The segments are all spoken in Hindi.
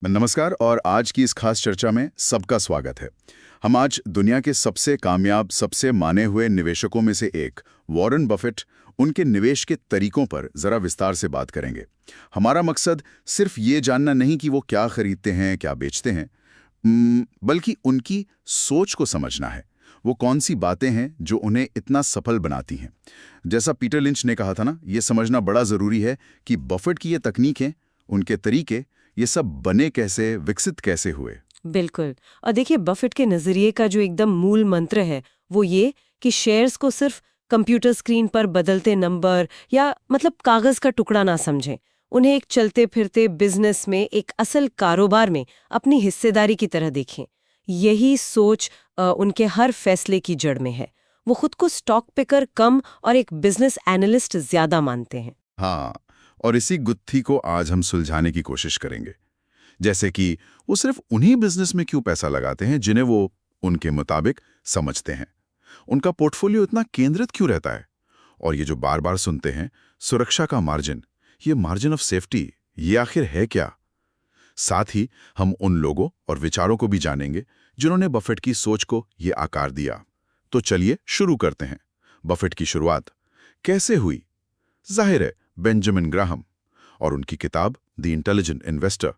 नमस्कार और आज की इस खास चर्चा में सबका स्वागत है। हम आज दुनिया के सबसे कामयाब, सबसे माने हुए निवेशकों में से एक वॉरेन बफेट, उनके निवेश के तरीकों पर जरा विस्तार से बात करेंगे। हमारा मकसद सिर्फ ये जानना नहीं कि वो क्या खरीदते हैं, क्या बेचते हैं, बल्कि उनकी सोच को समझना है। वो कौन सी बातें हैं जो उन्हें इतना सफल बनाती हैं। जैसा पीटर लिंच ने कहा था ना, ये समझना बड़ा जरूरी है कि बफेट की ये तकनीकें, उनके तरीके, ये सब बने कैसे, विकसित कैसे हुए। बिल्कुल। और देखिए, बफेट के नजरिए का जो एकदम मूल मंत्र है वो ये कि शेयर्स को सिर्फ कंप्यूटर स्क्रीन पर बदलते नंबर या मतलब कागज का टुकड़ा ना समझें। उन्हें एक चलते फिरते बिजनेस में, एक असल कारोबार में अपनी हिस्सेदारी की तरह देखें। यही सोच उनके हर फैसले की जड़ में है। वो खुद को स्टॉक पिकर कम और एक बिजनेस एनालिस्ट ज्यादा मानते हैं। हाँ, और इसी गुत्थी को आज हम सुलझाने की कोशिश करेंगे। जैसे कि वो सिर्फ उन्हीं बिजनेस में क्यों पैसा लगाते हैं जिन्हें वो उनके मुताबिक समझते हैं। उनका पोर्टफोलियो इतना केंद्रित क्यों रहता है। और ये जो बार बार सुनते हैं, सुरक्षा का मार्जिन, ये मार्जिन ऑफ सेफ्टी, ये आखिर है क्या। साथ ही हम उन लोगों और विचारों को भी जानेंगे जिन्होंने बफेट की सोच को ये आकार दिया। तो चलिए शुरू करते हैं। बफेट की शुरुआत कैसे हुई। जाहिर है, बेंजामिन ग्राहम और उनकी किताब द इंटेलिजेंट इन्वेस्टर,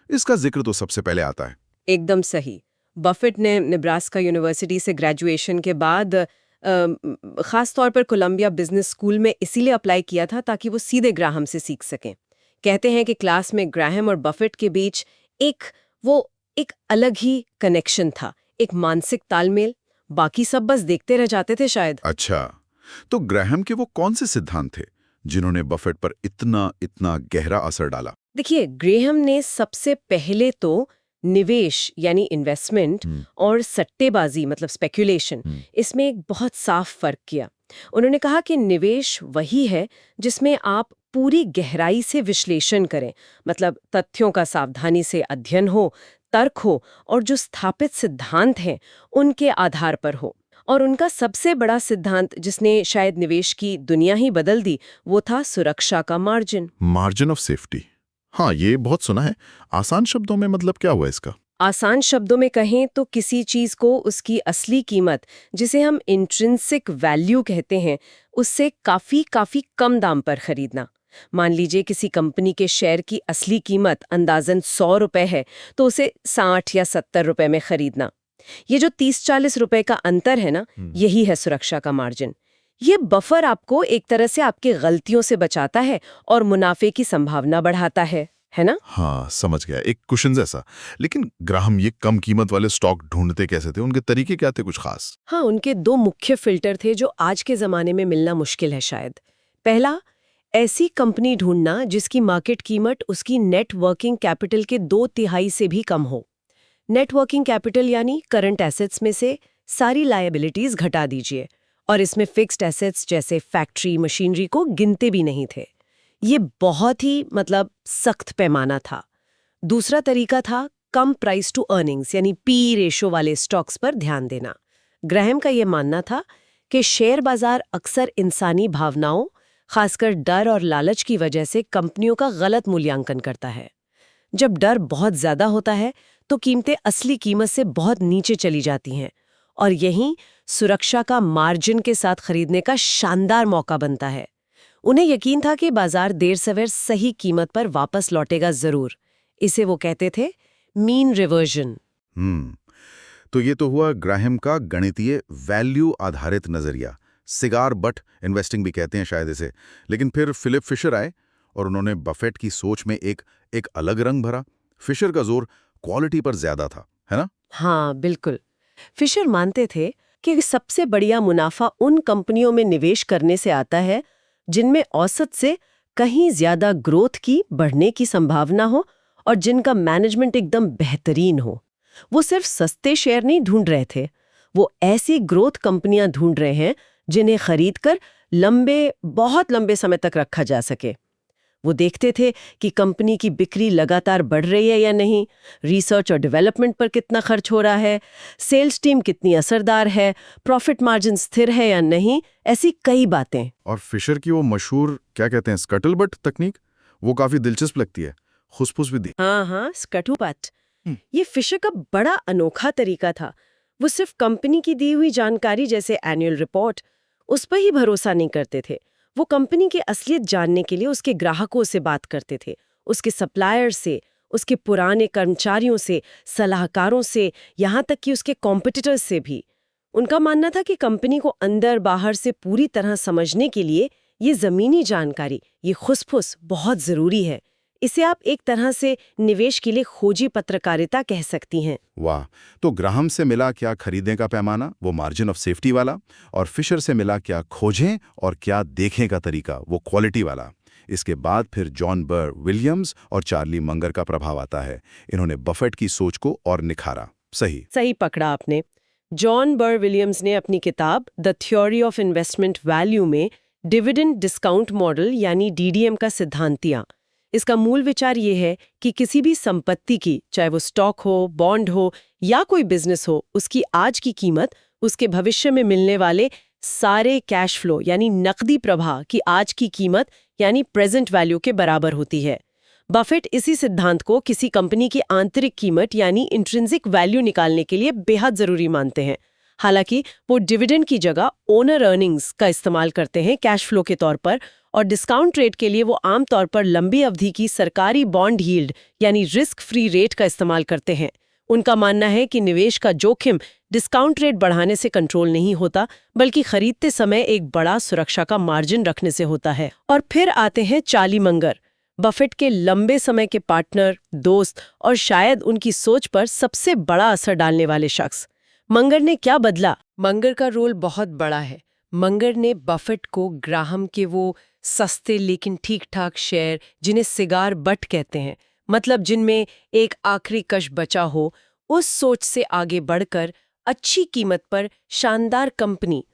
इसका जिक्र तो सबसे पहले आता है। एकदम सही। बफेट ने नेब्रास्का यूनिवर्सिटी से ग्रेजुएशन के बाद खास तौर पर कोलंबिया बिजनेस स्कूल में इसीलिए अप्लाई किया था ताकि वो सीधे ग्राहम से सीख सकें। कहते हैं कि क्लास में ग्राहम और बफेट के बीच एक अलग ही कनेक्शन था, एक मानसिक तालमेल। बाकी सब बस देखते रह जाते थे शायद। अच्छा, तो ग्राहम के वो कौन से सिद्धांत थे जिन्होंने बफेट पर इतना इतना गहरा असर डाला। देखिए, ग्रेहम ने सबसे पहले तो निवेश यानी इन्वेस्टमेंट और सट्टेबाजी मतलब स्पेकुलेशन, इसमें एक बहुत साफ फर्क किया। उन्होंने कहा कि निवेश वही है जिसमें आप पूरी गहराई से विश्लेषण करें, मतलब तथ्यों का सावधानी से अध्ययन हो, तर्क हो और जो स्थापित सिद्धांत हैं उनके आधार पर हो। और उनका सबसे बड़ा सिद्धांत जिसने शायद निवेश की दुनिया ही बदल दी, वो था सुरक्षा का मार्जिन। Margin of safety. हाँ, ये बहुत सुना है। आसान शब्दों में मतलब क्या हुआ इसका? आसान शब्दों में कहें तो किसी चीज को उसकी असली कीमत, जिसे हम इंट्रिंसिक वैल्यू कहते हैं, उससे काफी काफी कम दाम पर खरीदना। मान लीजिए किसी कंपनी के शेयर की असली कीमत अंदाजन 100 रुपए है, तो उसे 60 या 70 रुपए में खरीदना। ये जो 30-40 रुपए का अंतर है ना, यही है सुरक्षा का मार्जिन। ये बफर आपको एक तरह से आपकी गलतियों से बचाता है और मुनाफे की संभावना बढ़ाता है ना? हाँ, समझ गया, एक कुशन जैसा। लेकिन ग्राहम ये कम कीमत वाले स्टॉक ढूंढते कैसे थे? उनके तरीके क्या थे कुछ खास? हाँ, उनके दो मुख्य फिल्टर थे जो आज के जमाने में मिलना मुश्किल है शायद। पहला, ऐसी कंपनी ढूंढना जिसकी मार्केट कीमत उसकी नेट वर्किंग कैपिटल के 2/3 से भी कम हो। नेट वर्किंग कैपिटल यानी करंट एसेट्स में से सारी लायबिलिटीज घटा दीजिए, और इसमें फिक्स्ड एसेट्स जैसे फैक्ट्री, मशीनरी को गिनते भी नहीं थे। ये बहुत ही मतलब सख्त पैमाना था। दूसरा तरीका था कम प्राइस टू अर्निंग्स यानी पी रेशो वाले स्टॉक्स पर ध्यान देना। ग्राहम का ये मानना था कि शेयर बाजार अक्सर इंसानी भावनाओं, खासकर डर और लालच की वजह से कंपनियों का गलत मूल्यांकन करता है। जब डर बहुत ज्यादा होता है तो कीमतें असली कीमत से बहुत नीचे चली जाती हैं, और यहीं सुरक्षा का मार्जिन के साथ खरीदने का शानदार मौका बनता है। उन्हें यकीन था कि बाजार देर सवेर सही कीमत पर वापस लौटेगा जरूर। इसे वो कहते थे मीन रिवर्जन। तो ये तो हुआ ग्राहम का गणितीय वैल्यू आधारित नजरिया, सिगार बट इन्वेस्टिंग भी कहते हैं शायद इसे। लेकिन फिर फिलिप फिशर आए और उन्होंने बफेट की सोच में एक अलग रंग भरा। फिशर का जोर क्वालिटी पर ज्यादा था, है ना? हाँ, बिल्कुल। फिशर मानते थे कि सबसे बढ़िया मुनाफा उन कंपनियों में निवेश करने से आता है जिनमें औसत से कहीं ज्यादा ग्रोथ की, बढ़ने की संभावना हो और जिनका मैनेजमेंट एकदम बेहतरीन हो। वो सिर्फ सस्ते शेयर नहीं ढूंढ रहे थे, वो ऐसी ग्रोथ कंपनियां ढूंढ रहे हैं जिन्हें खरीदकर बहुत लंबे समय तक रखा जा सके। वो देखते थे कि कंपनी की बिक्री लगातार बढ़ रही है या नहीं, रिसर्च और डेवलपमेंट पर कितना खर्च हो रहा है, सेल्स टीम कितनी असरदार है, प्रॉफिट मार्जिन स्थिर है या नहीं, ऐसी कई बातें। और फिशर की वो मशहूर क्या कहते हैं, स्कटलबट तकनीक, वो काफी दिलचस्प लगती है। खुसफुस भी दी। हाँ, स्कटूपट। हम्म। ये फिशर का बड़ा अनोखा तरीका था। वो सिर्फ कंपनी की दी हुई जानकारी जैसे एनुअल रिपोर्ट उस पर ही भरोसा नहीं करते थे। वो कंपनी की असलियत जानने के लिए उसके ग्राहकों से बात करते थे, उसके सप्लायर से, उसके पुराने कर्मचारियों से, सलाहकारों से, यहाँ तक कि उसके कॉम्पिटिटर्स से भी। उनका मानना था कि कंपनी को अंदर बाहर से पूरी तरह समझने के लिए ये जमीनी जानकारी, ये खुसफुस बहुत जरूरी है। इसे आप एक तरह से निवेश के लिए खोजी पत्रकारिता कह सकती हैं। वाह। तो ग्राहम से मिला क्या खरीदने का पैमाना, वो मार्जिन ऑफ सेफ्टी वाला, और फिशर से मिला क्या खोजें और क्या देखें का तरीका, वो क्वालिटी वाला। इसके बाद फिर जॉन बर विलियम्स और चार्ली मंगर का प्रभाव आता है। इन्होंने बफेट की सोच को और निखारा। सही पकड़ा आपने। जॉन बर विलियम्स ने अपनी किताब the theory of investment value में डिविडेंड डिस्काउंट मॉडल यानी डीडीएम का सिद्धांत दिया। इसका मूल विचार ये है कि किसी भी संपत्ति की, चाहे वो स्टॉक हो, बॉन्ड हो या कोई बिजनेस हो, उसकी आज की कीमत उसके भविष्य में मिलने वाले सारे कैश फ्लो यानी नकदी प्रवाह की आज की कीमत यानी प्रेजेंट वैल्यू के बराबर होती है। बफेट इसी सिद्धांत को किसी कंपनी की आंतरिक कीमत यानी इंट्रिंसिक वैल्यू निकालने के लिए बेहद जरूरी मानते हैं। हालांकि वो डिविडेंड की जगह ओनर अर्निंग्स का इस्तेमाल करते हैं कैश फ्लो के तौर पर, और डिस्काउंट रेट के लिए वो आमतौर पर लंबी अवधि की सरकारी बॉन्ड यील्ड यानी रिस्क फ्री रेट का इस्तेमाल करते हैं। उनका मानना है कि निवेश का जोखिम डिस्काउंट रेट बढ़ाने से कंट्रोल नहीं होता, बल्कि खरीदते समय एक बड़ा सुरक्षा का मार्जिन रखने से होता है। और फिर आते हैं चार्ली मंगर, बफेट के लंबे समय के पार्टनर, दोस्त और शायद उनकी सोच पर सबसे बड़ा असर डालने वाले शख्स। मंगर ने क्या बदला? मंगर का रोल बहुत बड़ा है। मंगर ने बफेट को ग्राहम के वो सस्ते लेकिन ठीक-ठाक शेयर, जिन्हें सिगार बट कहते हैं, मतलब जिनमें एक आखिरी कश बचा हो, उस सोच से आगे बढ़कर अच्छी कीमत पर शानदार company,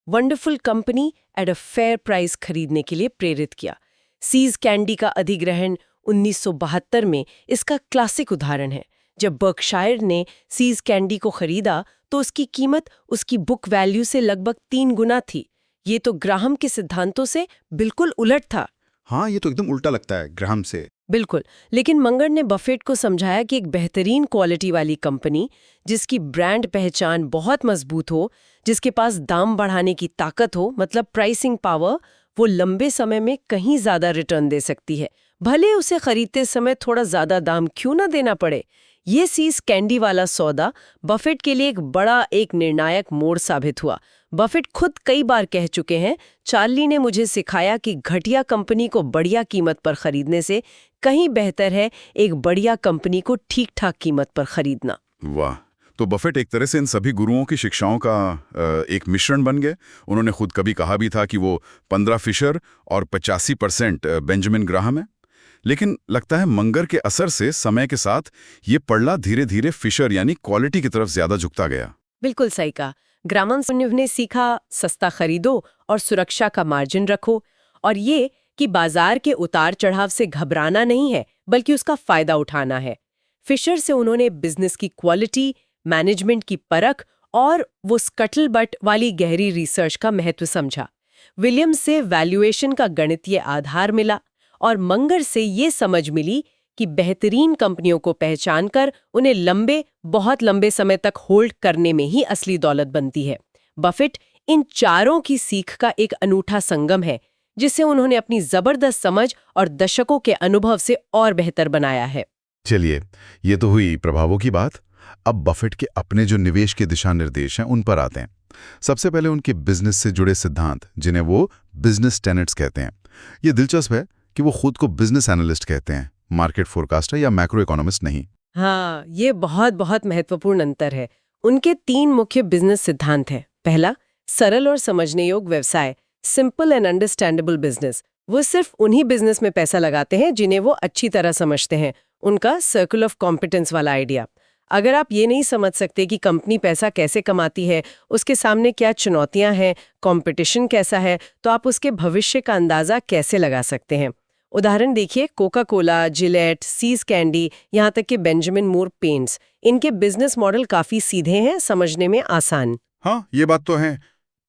wonderful company at a fair price खरीदने के लिए प्रेरित किया। सीज कैंडी का अधिग्रहण 1972 में इसका क्लासिक उदाहरण है। जब बर्कशायर ने सीज कैंडी को खरीदा तो उसकी कीमत उसकी बुक वैल्यू से लगभग 3 गुना थी। ये तो ग्राहम के सिद्धांतों से बिल्कुल उलट था। हाँ, ये तो एकदम उल्टा लगता है ग्राहम से। बिल्कुल, लेकिन मंगर ने बफेट को समझाया कि एक बेहतरीन क्वालिटी वाली कंपनी, जिसकी ब्रांड पहचान बहुत मजबूत हो, जिसके पास दाम बढ़ाने की ताकत हो, मतलब प्राइसिंग पावर, वो लंबे समय में कहीं ज्यादा रिटर्न दे सकती है, भले उसे खरीदते समय थोड़ा ज्यादा दाम क्यों ना देना पड़े। ये सीज कैंडी वाला सौदा बफेट के लिए एक निर्णायक मोड़ साबित हुआ। बफेट खुद कई बार कह चुके हैं, चार्ली ने मुझे सिखाया कि घटिया कंपनी को बढ़िया कीमत पर खरीदने से कहीं बेहतर है एक बढ़िया कंपनी को ठीक-ठाक कीमत पर खरीदना। वाह। तो बफेट एक तरह से इन सभी गुरुओं की शिक्षाओं का एक मिश्रण बन गए। उन्होंने खुद कभी कहा भी था कि वो 15 फिशर और 85% बेंजामिन ग्राहम है। लेकिन लगता है मंगर के असर से समय के साथ ये पड़ला धीरे धीरे फिशर यानी क्वालिटी की तरफ ज्यादा झुकता गया। बिल्कुल सही कहा। ग्राहम ने सीखा, सस्ता खरीदो और सुरक्षा का मार्जिन रखो, और ये कि बाजार के उतार चढ़ाव से घबराना नहीं है, बल्कि उसका फायदा उठाना है। फिशर से उन्होंने बिजनेस की क्वालिटी, मैनेजमेंट की परख और वो स्कटलबट वाली गहरी रिसर्च का महत्व समझा। विलियम्स से वैल्यूएशन का गणितीय आधार मिला, और मंगर से ये समझ मिली कि बेहतरीन कंपनियों को पहचान कर उन्हें बहुत लंबे समय तक होल्ड करने में ही असली दौलत बनती है। बफेट इन चारों की सीख का एक अनूठा संगम है, जिसे उन्होंने अपनी जबरदस्त समझ और दशकों के अनुभव से और बेहतर बनाया है। चलिए, ये तो हुई प्रभावों की बात। अब बफेट के अपने जो निवेश के दिशा निर्देश हैं उन पर आते हैं। सबसे पहले उनके बिजनेस से जुड़े सिद्धांत, जिन्हें वो बिजनेस टेनेट्स कहते हैं। ये दिलचस्प है कि वो खुद को बिजनेस एनालिस्ट कहते हैं, मार्केट फोरकास्टर या मैक्रो इकोनॉमिस्ट नहीं। हाँ, ये बहुत महत्वपूर्ण अंतर है। उनके 3 मुख्य बिजनेस सिद्धांत हैं। पहला, सरल और समझने योग्य व्यवसाय, सिंपल एंड अंडरस्टैंडेबल बिजनेस। वो सिर्फ उन्हीं बिजनेस में पैसा लगाते हैं जिन्हें वो अच्छी तरह समझते हैं। उनका सर्कल ऑफ कॉम्पिटेंस वाला आइडिया। अगर आप ये नहीं समझ सकते कि कंपनी पैसा कैसे कमाती है, उसके सामने क्या चुनौतियां हैं, कंपटीशन कैसा है, तो आप उसके भविष्य का अंदाजा कैसे लगा सकते हैं। उदाहरण देखिए, Coca Cola, Gillette, See's candy, यहाँ तक कि बेंजामिन मूर पेंट्स, इनके बिजनेस मॉडल काफी सीधे हैं, समझने में आसान। हाँ, ये बात तो है।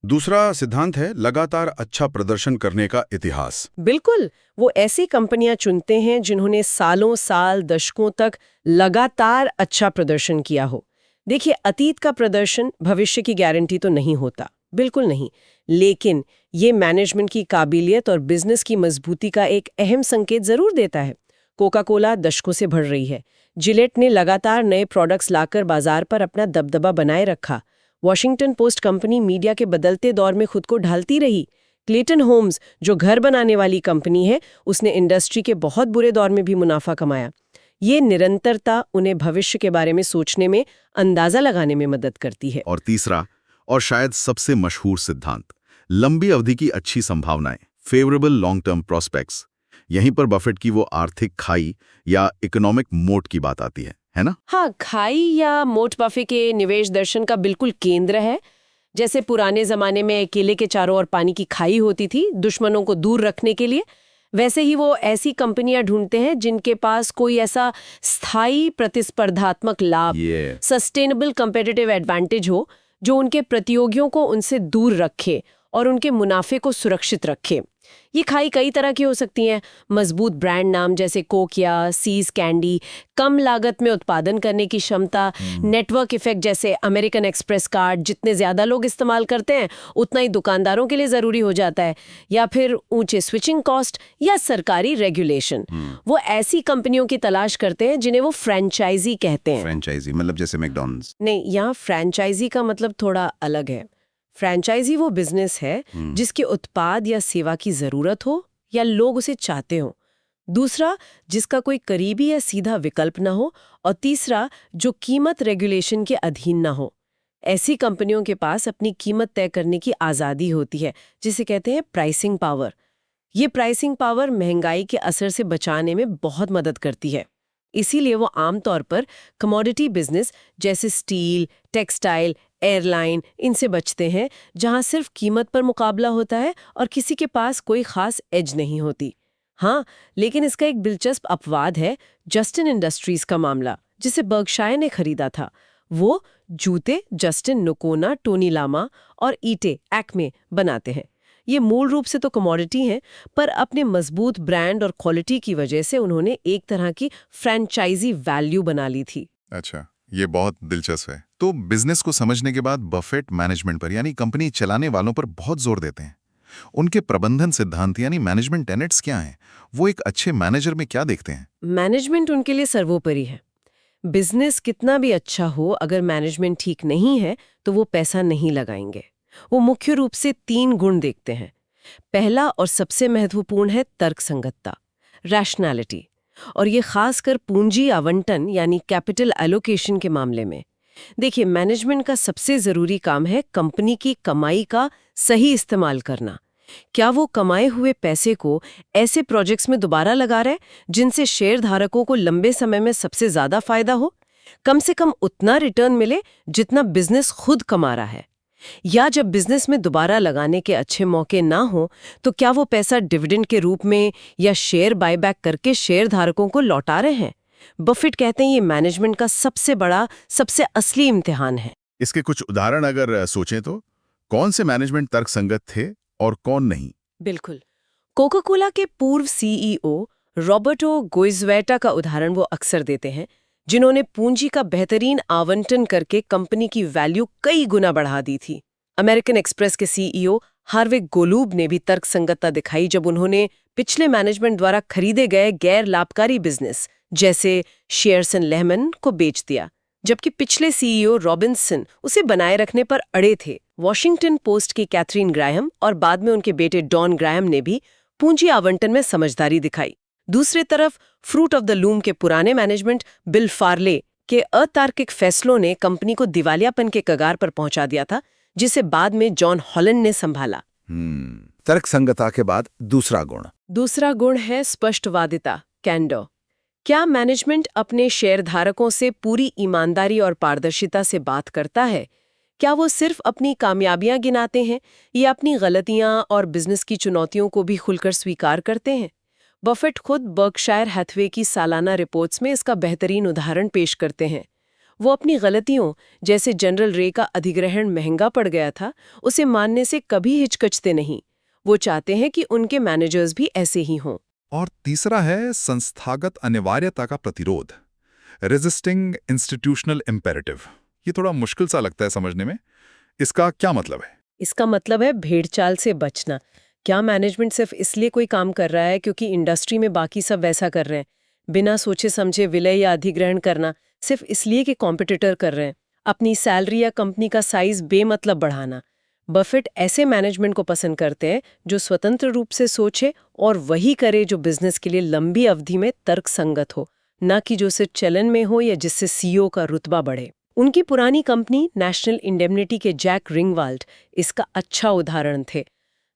दूसरा सिद्धांत है लगातार अच्छा प्रदर्शन करने का इतिहास। बिल्कुल, वो ऐसी कंपनियां चुनते हैं जिन्होंने सालों साल दशकों तक लगातार अच्छा प्रदर्शन किया हो। देखिए, अतीत का प्रदर्शन भविष्य की गारंटी तो नहीं होता, बिल्कुल नहीं, लेकिन ये मैनेजमेंट की काबिलियत और बिजनेस की मजबूती का एक अहम संकेत जरूर देता है। कोका कोला दशकों से बढ़ रही है। जिलेट ने लगातार नए प्रोडक्ट्स लाकर बाजार पर अपना दबदबा बनाए रखा। वॉशिंगटन पोस्ट कंपनी मीडिया के बदलते दौर में खुद को ढालती रही। क्लेटन होम्स, जो घर बनाने वाली कंपनी है, उसने इंडस्ट्री के बहुत बुरे दौर में भी मुनाफा कमाया। ये निरंतरता उन्हें भविष्य के बारे में सोचने में, अंदाजा लगाने में मदद करती है। और तीसरा, और शायद सबसे मशहूर सिद्धांत, लंबी अवधि की अच्छी संभावनाएं, फेवरेबल लॉन्ग टर्म प्रोस्पेक्ट्स। यहीं पर बफेट की वो आर्थिक खाई या इकोनॉमिक मोट की बात आती है ना? हाँ, खाई या मोट बफे के निवेश दर्शन का बिल्कुल केंद्र है। जैसे पुराने जमाने में किले के चारों ओर पानी की खाई होती थी दुश्मनों को दूर रखने के लिए, वैसे ही वो ऐसी कंपनियां ढूंढते हैं जिनके पास कोई ऐसा स्थायी प्रतिस्पर्धात्मक लाभ, सस्टेनेबल कंपेटिटिव एडवांटेज हो जो उनके प्रतियोगियों को उनसे दूर रखे और उनके मुनाफे को सुरक्षित रखे। ये खाई कई तरह की हो सकती हैं। मजबूत ब्रांड नाम जैसे कोक या सीज कैंडी, कम लागत में उत्पादन करने की क्षमता, नेटवर्क इफेक्ट जैसे अमेरिकन एक्सप्रेस कार्ड, जितने ज्यादा लोग इस्तेमाल करते हैं उतना ही दुकानदारों के लिए जरूरी हो जाता है, या फिर ऊंचे स्विचिंग कॉस्ट या सरकारी रेगुलेशन। वो ऐसी कंपनियों की तलाश करते हैं जिन्हें वो फ्रेंचाइजी कहते हैं। फ्रेंचाइजी मतलब जैसे मैकडॉनल्ड्स? नहीं, यहाँ फ्रेंचाइजी का मतलब थोड़ा अलग है। फ्रेंचाइजी वो बिजनेस है जिसके उत्पाद या सेवा की जरूरत हो या लोग उसे चाहते हो। दूसरा, जिसका कोई करीबी या सीधा विकल्प ना हो। और तीसरा, जो कीमत रेगुलेशन के अधीन ना हो। ऐसी कंपनियों के पास अपनी कीमत तय करने की आज़ादी होती है, जिसे कहते हैं प्राइसिंग पावर। ये प्राइसिंग पावर महंगाई के असर से बचाने में बहुत मदद करती है। इसीलिए वो आमतौर पर कमोडिटी बिजनेस जैसे स्टील, टेक्सटाइल, एयरलाइन, इनसे बचते हैं, जहां सिर्फ कीमत पर मुकाबला होता है और किसी के पास कोई खास एज नहीं होती। हाँ, लेकिन इसका एक दिलचस्प अपवाद है, जस्टिन इंडस्ट्रीज का मामला, जिसे बर्कशायर ने खरीदा था। वो जूते जस्टिन नोकोना, टोनी लामा और ईटे एक्मे बनाते हैं। ये मूल रूप से तो कमोडिटी हैं, पर अपने मजबूत ब्रांड और क्वालिटी की वजह से उन्होंने एक तरह की फ्रेंचाइजी वैल्यू बना ली थी। अच्छा, ये बहुत दिलचस्प है। तो बिजनेस को समझने के बाद बफेट मैनेजमेंट पर यानी कंपनी चलाने वालों पर बहुत जोर देते हैं। उनके प्रबंधन सिद्धांत यानी मैनेजमेंट टेनेट्स क्या हैं? वो एक अच्छे मैनेजर में क्या देखते हैं? मैनेजमेंट उनके लिए सर्वोपरि है। बिजनेस कितना भी अच्छा हो, अगर मैनेजमेंट ठीक नहीं है तो वो पैसा नहीं लगाएंगे। वो मुख्य रूप से 3 गुण देखते हैं। पहला और सबसे महत्वपूर्ण है तर्कसंगतता, रैशनैलिटी, और ये खासकर पूंजी आवंटन यानी कैपिटल एलोकेशन के मामले में। देखिए, मैनेजमेंट का सबसे जरूरी काम है कंपनी की कमाई का सही इस्तेमाल करना। क्या वो कमाए हुए पैसे को ऐसे प्रोजेक्ट्स में दोबारा लगा रहे जिनसे शेयर धारकों को लंबे समय में सबसे ज्यादा फायदा हो, कम से कम उतना रिटर्न मिले जितना बिजनेस खुद कमा रहा है। या जब बिजनेस में दोबारा लगाने के अच्छे मौके ना हो तो क्या वो पैसा डिविडेंड के रूप में या शेयर बायबैक करके शेयर धारकों को लौटा रहे हैं। बफेट कहते हैं ये मैनेजमेंट का सबसे बड़ा, सबसे असली इम्तिहान है। इसके कुछ उदाहरण अगर सोचें तो कौन से मैनेजमेंट तर्कसंगत थे और कौन नहीं? बिल्कुल, कोका कोला के पूर्व सीईओ रॉबर्टो गोइज़वेटा का उदाहरण वो अक्सर देते हैं, जिन्होंने पूंजी का बेहतरीन आवंटन करके कंपनी की वैल्यू कई गुना बढ़ा दी थी। अमेरिकन एक्सप्रेस के सीईओ हार्विक गोलूब ने भी तर्कसंगतता दिखाई जब उन्होंने पिछले मैनेजमेंट द्वारा खरीदे गए गैर लाभकारी बिजनेस जैसे शेयर्स एंड लेमन को बेच दिया, जबकि पिछले सीईओ रॉबिन्सन उसे बनाए रखने पर अड़े थे। वॉशिंगटन पोस्ट की कैथरीन ग्राहम और बाद में उनके बेटे डॉन ग्राहम ने भी पूंजी आवंटन में समझदारी दिखाई। दूसरी तरफ फ्रूट ऑफ द लूम के पुराने मैनेजमेंट बिल फार्ले के अतार्किक फैसलों ने कंपनी को दिवालियापन के कगार पर पहुंचा दिया था, जिसे बाद में जॉन हॉलैंड ने संभाला। तर्कसंगतता के बाद दूसरा गुण है स्पष्टवादिता, कैंडो। क्या मैनेजमेंट अपने शेयरधारकों से पूरी ईमानदारी और पारदर्शिता से बात करता है? क्या वो सिर्फ अपनी कामयाबियां गिनाते हैं या अपनी गलतियां और बिजनेस की चुनौतियों को भी खुलकर स्वीकार करते हैं? बफेट खुद बर्कशायर हैथवे की सालाना रिपोर्ट्स में इसका बेहतरीन उदाहरण पेश करते हैं। वो अपनी गलतियों, जैसे जनरल रे का अधिग्रहण महंगा पड़ गया था, उसे मानने से कभी हिचकचते नहीं। वो चाहते हैं कि उनके मैनेजर्स भी ऐसे ही हों। और तीसरा है संस्थागत अनिवार्यता का प्रतिरोध, रेजिस्टिंग इंस्टीट्यूशनल इम्पेरेटिव। ये थोड़ा मुश्किल सा लगता है समझने में। इसका क्या मतलब है? इसका मतलब है भेड़चाल से बचना। क्या मैनेजमेंट सिर्फ इसलिए कोई काम कर रहा है क्योंकि इंडस्ट्री में बाकी सब वैसा कर रहे हैं? बिना सोचे समझे विलय या अधिग्रहण करना सिर्फ इसलिए कि कॉम्पिटिटर कर रहे हैं। अपनी सैलरी या कंपनी का साइज बेमतलब बढ़ाना। बफेट ऐसे मैनेजमेंट को पसंद करते हैं जो स्वतंत्र रूप से सोचे और वही करे जो बिजनेस के लिए लंबी अवधि में तर्कसंगत हो, न कि जो सिर्फ चलन में हो या जिससे सीईओ का रुतबा बढ़े। उनकी पुरानी कंपनी नेशनल इंडेमनिटी के जैक रिंगवाल्ड इसका अच्छा उदाहरण थे।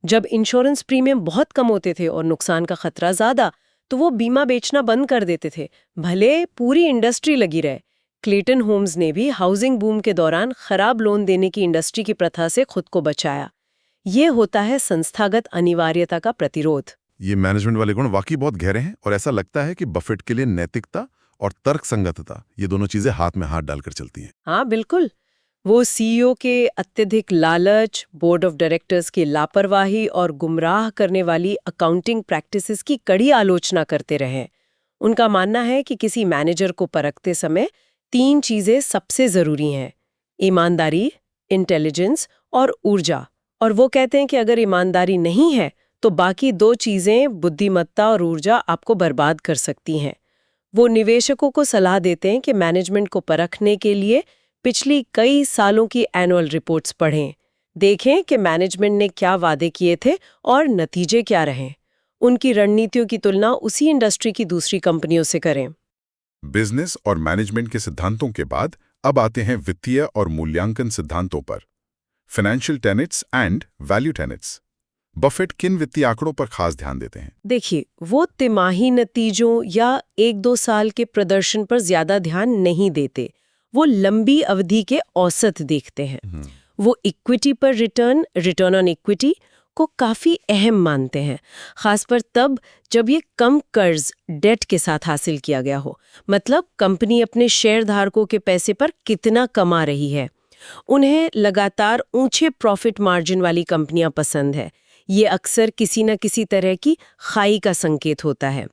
जब इंश्योरेंस प्रीमियम बहुत कम होते थे और नुकसान का खतरा ज्यादा, तो वो बीमा बेचना बंद कर देते थे, भले पूरी इंडस्ट्री लगी रहे। क्लेटन होम्स ने भी हाउसिंग बूम के दौरान खराब लोन देने की इंडस्ट्री की प्रथा से खुद को बचाया। ये होता है संस्थागत अनिवार्यता का प्रतिरोध। ये मैनेजमेंट वाले गुण वाकई बहुत गहरे हैं और ऐसा लगता है कि बफेट के लिए नैतिकता और तर्कसंगतता, ये दोनों चीजें हाथ में हाथ डालकर चलती हैं। हाँ बिल्कुल। वो सीईओ के अत्यधिक लालच, बोर्ड ऑफ डायरेक्टर्स की लापरवाही और गुमराह करने वाली अकाउंटिंग प्रैक्टिसेस की कड़ी आलोचना करते रहे। उनका मानना है कि किसी मैनेजर को परखते समय 3 चीजें सबसे जरूरी हैं: ईमानदारी, इंटेलिजेंस और ऊर्जा। और वो कहते हैं कि अगर ईमानदारी नहीं है तो बाकी 2 चीजें, बुद्धिमत्ता और ऊर्जा, आपको बर्बाद कर सकती हैं। वो निवेशकों को सलाह देते हैं कि मैनेजमेंट को परखने के लिए पिछली कई सालों की एनुअल रिपोर्ट्स पढ़ें, देखें कि मैनेजमेंट ने क्या वादे किए थे और नतीजे क्या रहे। उनकी रणनीतियों की तुलना उसी इंडस्ट्री की दूसरी कंपनियों से करें। बिजनेस और मैनेजमेंट के सिद्धांतों के बाद अब आते हैं वित्तीय और मूल्यांकन सिद्धांतों पर। Financial tenets and value tenets. Buffett किन वित्तीय आंकड़ों पर खास ध्यान देते हैं? देखिए, वो तिमाही नतीजों या 1-2 साल के प्रदर्शन पर ज्यादा ध्यान नहीं देते। वो लंबी अवधि के औसत देखते हैं। वो इक्विटी पर रिटर्न ऑन इक्विटी को काफी अहम मानते हैं, खासकर तब जब ये कम कर्ज, डेट के साथ हासिल किया गया हो। मतलब कंपनी अपने शेयरधारकों के पैसे पर कितना कमा रही है। उन्हें लगातार ऊंचे प्रॉफिट मार्जिन वाली कंपनियां पसंद है। ये अक्सर किसी न किसी तरह की खाई का संकेत होता है।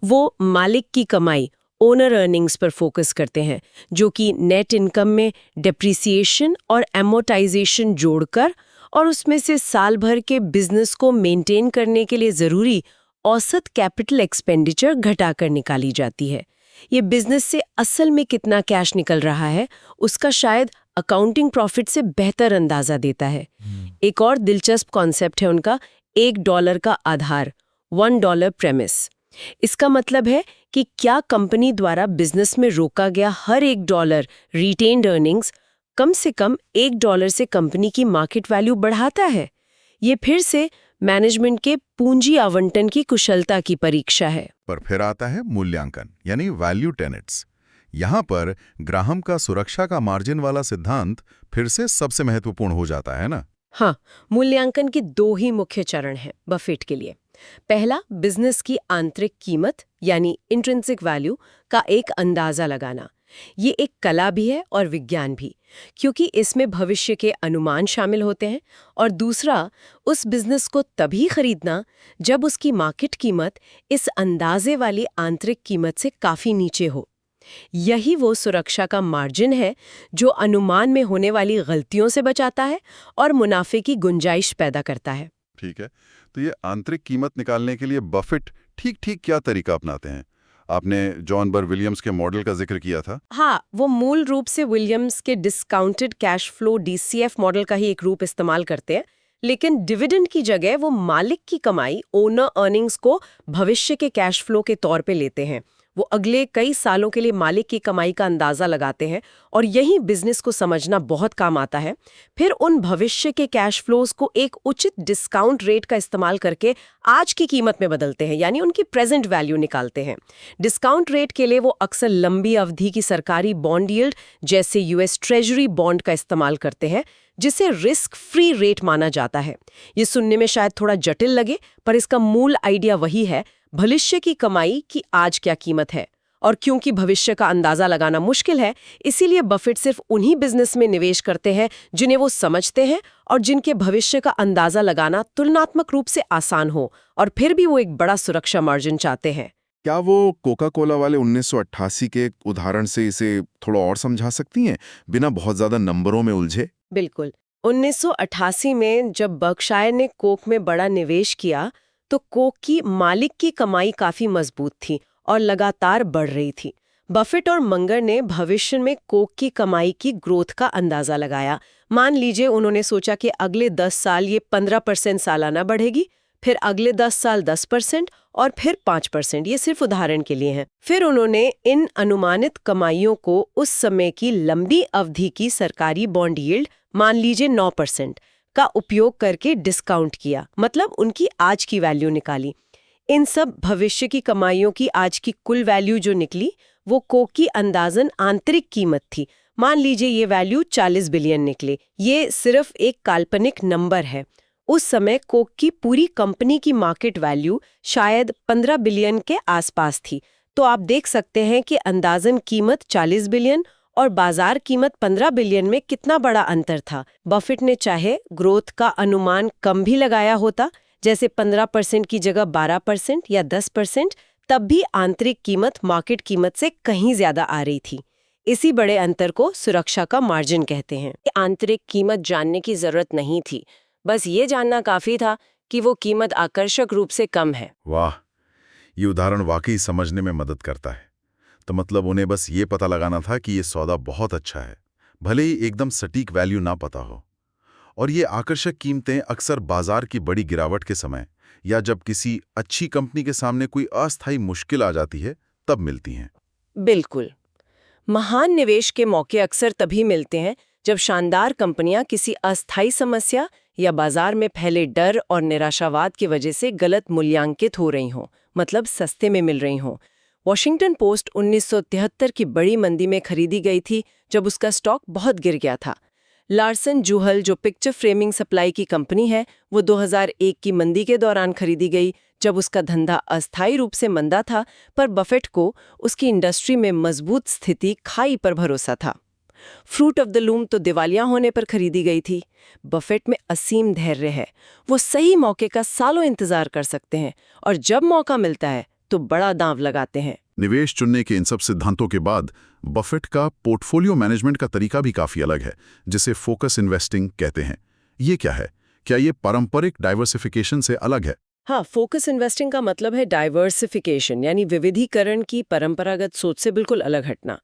वो मालिक की कमाई, ओनर अर्निंग्स पर फोकस करते हैं, जो कि नेट इनकम में डेप्रिसिएशन और एमोटाइजेशन जोड़कर और उसमें से साल भर के बिजनेस को मेंटेन करने के लिए जरूरी औसत कैपिटल एक्सपेंडिचर घटाकर निकाली जाती है। ये बिजनेस से असल में कितना कैश निकल रहा है, उसका शायद अकाउंटिंग प्रॉफिट से बेहतर अंदाजा देता है। एक और दिलचस्प कॉन्सेप्ट है उनका $1 का आधार, $1 प्रेमिस। इसका मतलब है कि क्या कंपनी द्वारा बिजनेस में रोका गया हर $1 रिटेन्ड अर्निंग्स कम से कम $1 से कंपनी की मार्केट वैल्यू बढ़ाता है। ये फिर से मैनेजमेंट के पूंजी आवंटन की कुशलता की परीक्षा है। पर फिर आता है मूल्यांकन, यानी वैल्यू टेनेट्स। यहाँ पर ग्राहम का सुरक्षा का मार्जिन वाला सिद्धांत फिर से सबसे महत्वपूर्ण हो जाता है ना? हाँ, मूल्यांकन के 2 ही मुख्य चरण हैं बफेट के लिए। पहला, बिजनेस की आंतरिक कीमत यानी इंट्रिंसिक वैल्यू का एक अंदाजा लगाना। ये एक कला भी है और विज्ञान भी, क्योंकि इसमें भविष्य के अनुमान शामिल होते हैं। और दूसरा, उस बिजनेस को तभी खरीदना जब उसकी मार्केट कीमत इस अंदाजे वाली आंतरिक कीमत से काफी नीचे हो। यही वो सुरक्षा का मार्जिन है जो अनुमान में होने वाली गलतियों से बचाता है और मुनाफे की गुंजाइश पैदा करता है। ठीक है, तो ये आंतरिक कीमत निकालने के लिए बफेट ठीक क्या तरीका अपनाते हैं? आपने जॉन बर विलियम्स के मॉडल का जिक्र किया था। हाँ, वो मूल रूप से विलियम्स के discounted cash flow DCF model का ही एक रूप इस्तेमाल करते हैं, लेकिन डिविडेंड की जगह वो मालिक की कमाई, ओनर अर्निंग्स को भविष्य के कैश फ्लो के तौर पे लेते हैं। वो अगले कई सालों के लिए मालिक की कमाई का अंदाजा लगाते हैं और यही बिजनेस को समझना बहुत काम आता है। फिर उन भविष्य के कैश फ्लोज को एक उचित डिस्काउंट रेट का इस्तेमाल करके आज की कीमत में बदलते हैं, यानी उनकी प्रेजेंट वैल्यू निकालते हैं। डिस्काउंट रेट के लिए वो अक्सर लंबी अवधि की सरकारी बॉन्ड यील्ड जैसे US ट्रेजरी बॉन्ड का इस्तेमाल करते हैं, जिसे रिस्क फ्री रेट माना जाता है। ये सुनने में शायद थोड़ा जटिल लगे, पर इसका मूल आइडिया वही है, भविष्य की कमाई की आज क्या कीमत है और क्योंकि भविष्य का अंदाजा लगाना मुश्किल है, इसीलिए बफेट सिर्फ उन्हीं बिजनेस में निवेश करते हैं जिन्हें वो समझते हैं और जिनके भविष्य का अंदाजा लगाना तुलनात्मक रूप से आसान हो, और फिर भी वो एक बड़ा सुरक्षा मार्जिन चाहते हैं। क्या वो कोका कोला वाले 1988 के उदाहरण से इसे थोड़ा और समझा सकती हैं, बिना बहुत ज्यादा नंबरों में उलझे? बिल्कुल। 1988 में जब बर्कशायर ने कोक में बड़ा निवेश किया, तो कोक की मालिक की कमाई काफी मजबूत थी और लगातार बढ़ रही थी। बफेट और मंगर ने भविष्य में कोक की कमाई की ग्रोथ का अंदाजा लगाया। मान लीजिए उन्होंने सोचा कि अगले 10 साल ये 15% सालाना बढ़ेगी, फिर अगले 10 साल 10% और फिर 5%। ये सिर्फ उदाहरण के लिए हैं। फिर उन्होंने इन अनुमानित कमाइयों को उस समय की लंबी अवधि की सरकारी बॉन्ड यील्ड, मान लीजिए 9%, का उपयोग करके डिस्काउंट किया, मतलब उनकी आज की वैल्यू निकाली। इन सब भविष्य की कमाइयों की आज की कुल वैल्यू जो निकली, वो कोक की अंदाजन आंतरिक कीमत थी। मान लीजिए ये वैल्यू 40 बिलियन निकले। ये सिर्फ एक काल्पनिक नंबर है। उस समय कोक की पूरी कंपनी की मार्केट वैल्यू शायद 15 बिलियन के आसपास थी। तो आप देख सकते हैं कि अंदाजन कीमत 40 बिलियन और बाजार कीमत 15 बिलियन में कितना बड़ा अंतर था। बफेट ने चाहे ग्रोथ का अनुमान कम भी लगाया होता, जैसे 15% की जगह 12% या 10%, तब भी आंतरिक कीमत मार्केट कीमत से कहीं ज्यादा आ रही थी। इसी बड़े अंतर को सुरक्षा का मार्जिन कहते हैं। आंतरिक कीमत जानने की जरूरत नहीं थी, बस ये जानना काफी था कि वो कीमत आकर्षक रूप से कम है। वाह, ये उदाहरण वाकई समझने में मदद करता है। तो मतलब उन्हें बस ये पता लगाना था कि ये सौदा बहुत अच्छा है, भले ही एकदम सटीक वैल्यू ना पता हो। और ये आकर्षक कीमतें अक्सर बाजार की बड़ी गिरावट के समय या जब किसी अच्छी कंपनी के सामने कोई अस्थायी मुश्किल आ जाती है, तब मिलती हैं। बिल्कुल। महान निवेश के मौके अक्सर तभी मिलते हैं जब शानदार कंपनियां किसी अस्थायी समस्या या बाजार में फैले डर और निराशावाद की वजह से गलत मूल्यांकित हो रही हों, मतलब सस्ते में मिल रही हों। वॉशिंगटन पोस्ट 1973 की बड़ी मंदी में खरीदी गई थी, जब उसका स्टॉक बहुत गिर गया था। लार्सन जूहल, जो पिक्चर फ्रेमिंग सप्लाई की कंपनी है, वो 2001 की मंदी के दौरान खरीदी गई, जब उसका धंधा अस्थायी रूप से मंदा था, पर बफेट को उसकी इंडस्ट्री में मजबूत स्थिति खाई पर भरोसा था। फ्रूट ऑफ द लूम तो दिवालिया होने पर खरीदी गई थी। बफेट में असीम धैर्य है। वो सही मौके का सालों इंतजार कर सकते हैं और जब मौका मिलता है तो बड़ा दांव लगाते हैं। निवेश चुनने के इन सब सिद्धांतों के बाद बफेट का पोर्टफोलियो मैनेजमेंट का तरीका भी काफी अलग है, जिसे फोकस इन्वेस्टिंग कहते हैं। ये क्या है? क्या ये पारंपरिक डाइवर्सिफिकेशन से अलग है? हाँ, फोकस इन्वेस्टिंग का मतलब है डाइवर्सिफिकेशन, यानी विविधीकरण की परंपरागत सोच से बिल्कुल अलग हटना।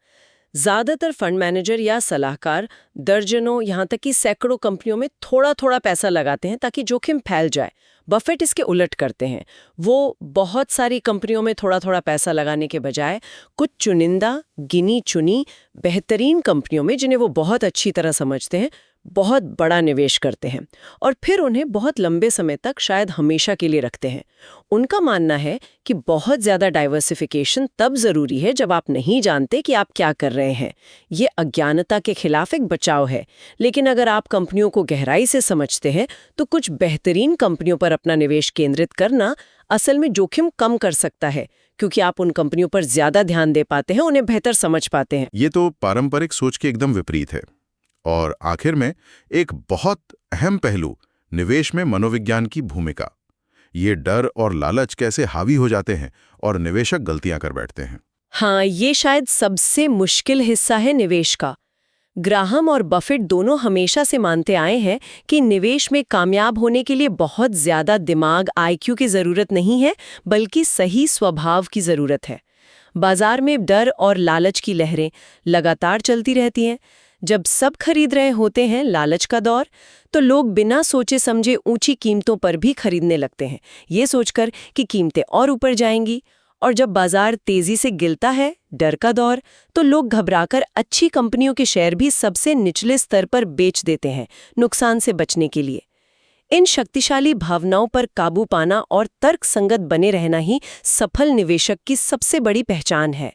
ज्यादातर फंड मैनेजर या सलाहकार दर्जनों, यहाँ तक कि सैकड़ों कंपनियों में थोड़ा थोड़ा पैसा लगाते हैं ताकि जोखिम फैल जाए। बफेट इसके उलट करते हैं। वो बहुत सारी कंपनियों में थोड़ा थोड़ा पैसा लगाने के बजाय कुछ चुनिंदा, गिनी चुनी, बेहतरीन कंपनियों में, जिन्हें वो बहुत अच्छी तरह समझते हैं, बहुत बड़ा निवेश करते हैं और फिर उन्हें बहुत लंबे समय तक, शायद हमेशा के लिए रखते हैं। उनका मानना है कि बहुत ज़्यादा डाइवर्सिफिकेशन तब ज़रूरी है जब आप नहीं जानते कि आप क्या कर रहे हैं। ये अज्ञानता के खिलाफ एक बचाव है। लेकिन अगर आप कंपनियों को गहराई से समझते हैं तो कुछ बेहतरीन कंपनियों पर अपना निवेश केंद्रित करना असल में जोखिम कम कर सकता है, क्योंकि आप उन कंपनियों पर ज़्यादा ध्यान दे पाते हैं, उन्हें बेहतर समझ पाते हैं। ये तो पारंपरिक सोच के एकदम विपरीत है। और आखिर में एक बहुत अहम पहलू, निवेश में मनोविज्ञान की भूमिका। ये डर और लालच कैसे हावी हो जाते हैं और निवेशक गलतियां कर बैठते हैं। हाँ, ये शायद सबसे मुश्किल हिस्सा है निवेश का। ग्राहम और बफेट दोनों हमेशा से मानते आए हैं कि निवेश में कामयाब होने के लिए बहुत ज्यादा दिमाग, IQ की जरूरत नहीं है, बल्कि सही स्वभाव की जरूरत है। बाजार में डर और लालच की लहरें लगातार चलती रहती हैं। जब सब खरीद रहे होते हैं लालच का दौर, तो लोग बिना सोचे समझे ऊंची कीमतों पर भी खरीदने लगते हैं, ये सोचकर कि कीमतें और ऊपर जाएंगी। और जब बाजार तेजी से गिरता है, डर का दौर, तो लोग घबराकर अच्छी कंपनियों के शेयर भी सबसे निचले स्तर पर बेच देते हैं, नुकसान से बचने के लिए। इन शक्तिशाली भावनाओं पर काबू पाना और तर्कसंगत बने रहना ही सफल निवेशक की सबसे बड़ी पहचान है।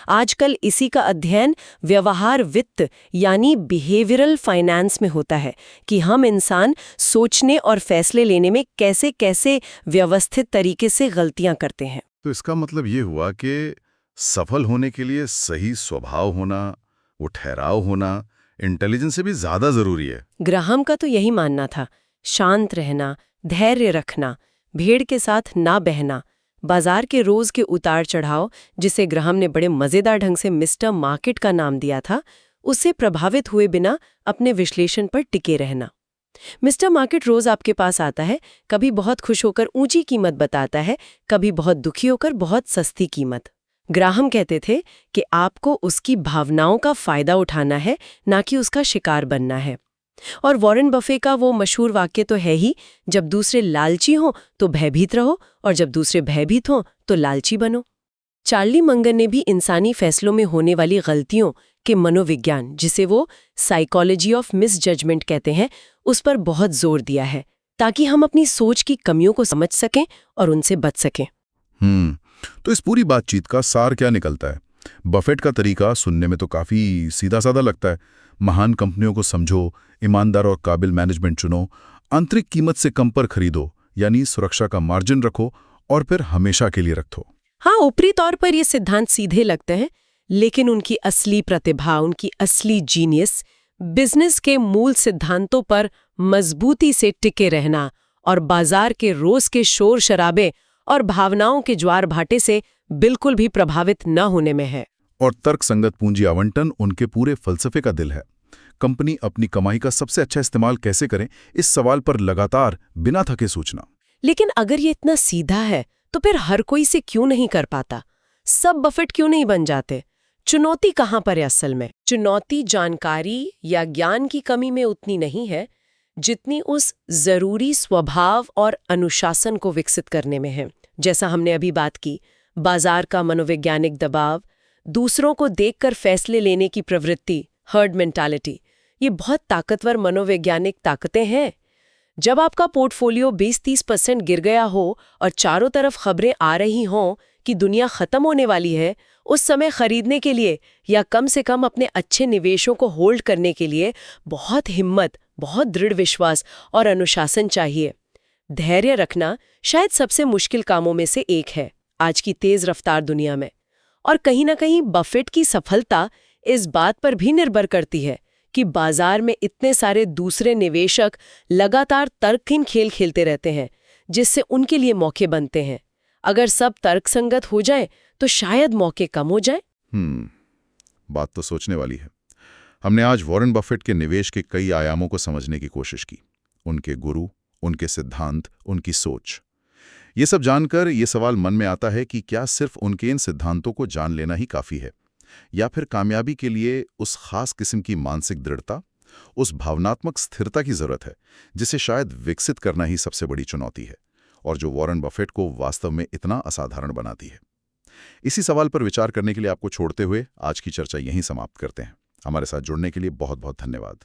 आजकल इसी का अध्ययन व्यवहार वित्त यानी बिहेवियरल फाइनेंस में होता है कि हम इंसान सोचने और फैसले लेने में कैसे कैसे व्यवस्थित तरीके से गलतियां करते हैं। तो इसका मतलब ये हुआ कि सफल होने के लिए सही स्वभाव होना, वो ठहराव होना, इंटेलिजेंस से भी ज्यादा जरूरी है। ग्राहम का तो यही मानना था। शांत रहना, धैर्य रखना, भीड़ के साथ ना बहना, बाजार के रोज के उतार चढ़ाव, जिसे ग्राहम ने बड़े मजेदार ढंग से मिस्टर मार्केट का नाम दिया था, उससे प्रभावित हुए बिना अपने विश्लेषण पर टिके रहना। मिस्टर मार्केट रोज आपके पास आता है, कभी बहुत खुश होकर ऊंची कीमत बताता है, कभी बहुत दुखी होकर बहुत सस्ती कीमत। ग्राहम कहते थे कि आपको उसकी भावनाओं का फायदा उठाना है, ना कि उसका शिकार बनना है। और वॉरेन बफे का वो मशहूर वाक्य तो है ही, जब दूसरे लालची हों तो भयभीत रहो, और जब दूसरे भयभीत हों तो लालची बनो। चार्ली मंगर ने भी इंसानी फैसलों में होने वाली गलतियों के मनोविज्ञान, जिसे वो साइकोलॉजी ऑफ मिस जजमेंट कहते हैं, उस पर बहुत जोर दिया है, ताकि हम अपनी सोच की कमियों को समझ सकें और उनसे बच सकें। तो इस पूरी बातचीत का सार क्या निकलता है? बफेट का तरीका सुनने में तो काफी सीधा साधा लगता है। महान कंपनियों को समझो, ईमानदार और काबिल मैनेजमेंट चुनो, आंतरिक कीमत से कम पर खरीदो, यानी सुरक्षा का मार्जिन रखो, और फिर हमेशा के लिए रखो। हाँ, ऊपरी तौर पर ये सिद्धांत सीधे लगते हैं, लेकिन उनकी असली प्रतिभा, उनकी असली जीनियस, बिजनेस के मूल सिद्धांतों पर मजबूती से टिके रहना और बाजार के रोज के शोर शराबे और भावनाओं के ज्वार भाटे से बिल्कुल भी प्रभावित न होने में है। और तर्कसंगत पूंजी आवंटन उनके पूरे फलसफे का दिल है। कंपनी अपनी कमाई का सबसे अच्छा इस्तेमाल कैसे करें, इस सवाल पर लगातार बिना थके सोचना। लेकिन अगर ये इतना सीधा है, तो फिर हर कोई से क्यों नहीं कर पाता? सब बफेट क्यों नहीं बन जाते? चुनौती कहाँ पर है असल में? चुनौती जानकारी या ज्ञान की कमी में उतनी नहीं है, जितनी उस जरूरी स्वभाव और अनुशासन को विकसित करने में है। जैसा हमने अभी बात की, बाजार का मनोवैज्ञानिक दबाव, दूसरों को देखकर फैसले लेने की प्रवृत्ति, हर्ड मेंटालिटी, ये बहुत ताकतवर मनोवैज्ञानिक ताकतें हैं। जब आपका पोर्टफोलियो 20-30% गिर गया हो और चारों तरफ खबरें आ रही हों कि दुनिया खत्म होने वाली है, उस समय खरीदने के लिए या कम से कम अपने अच्छे निवेशों को होल्ड करने के लिए बहुत हिम्मत, बहुत दृढ़ विश्वास और अनुशासन चाहिए। धैर्य रखना शायद सबसे मुश्किल कामों में से एक है आज की तेज रफ्तार दुनिया में। और कहीं ना कहीं बफेट की सफलता इस बात पर भी निर्भर करती है कि बाजार में इतने सारे दूसरे निवेशक लगातार तर्कहीन खेल खेलते रहते हैं, जिससे उनके लिए मौके बनते हैं। अगर सब तर्कसंगत हो जाए तो शायद मौके कम हो जाए। बात तो सोचने वाली है। हमने आज वॉरेन बफेट के निवेश के कई आयामों को समझने की कोशिश की, उनके गुरु, उनके सिद्धांत, उनकी सोच। ये सब जानकर ये सवाल मन में आता है कि क्या सिर्फ उनके इन सिद्धांतों को जान लेना ही काफी है, या फिर कामयाबी के लिए उस खास किस्म की मानसिक दृढ़ता, उस भावनात्मक स्थिरता की जरूरत है, जिसे शायद विकसित करना ही सबसे बड़ी चुनौती है, और जो वॉरेन बफेट को वास्तव में इतना असाधारण बनाती है। इसी सवाल पर विचार करने के लिए आपको छोड़ते हुए आज की चर्चा यहीं समाप्त करते हैं। हमारे साथ जुड़ने के लिए बहुत बहुत धन्यवाद।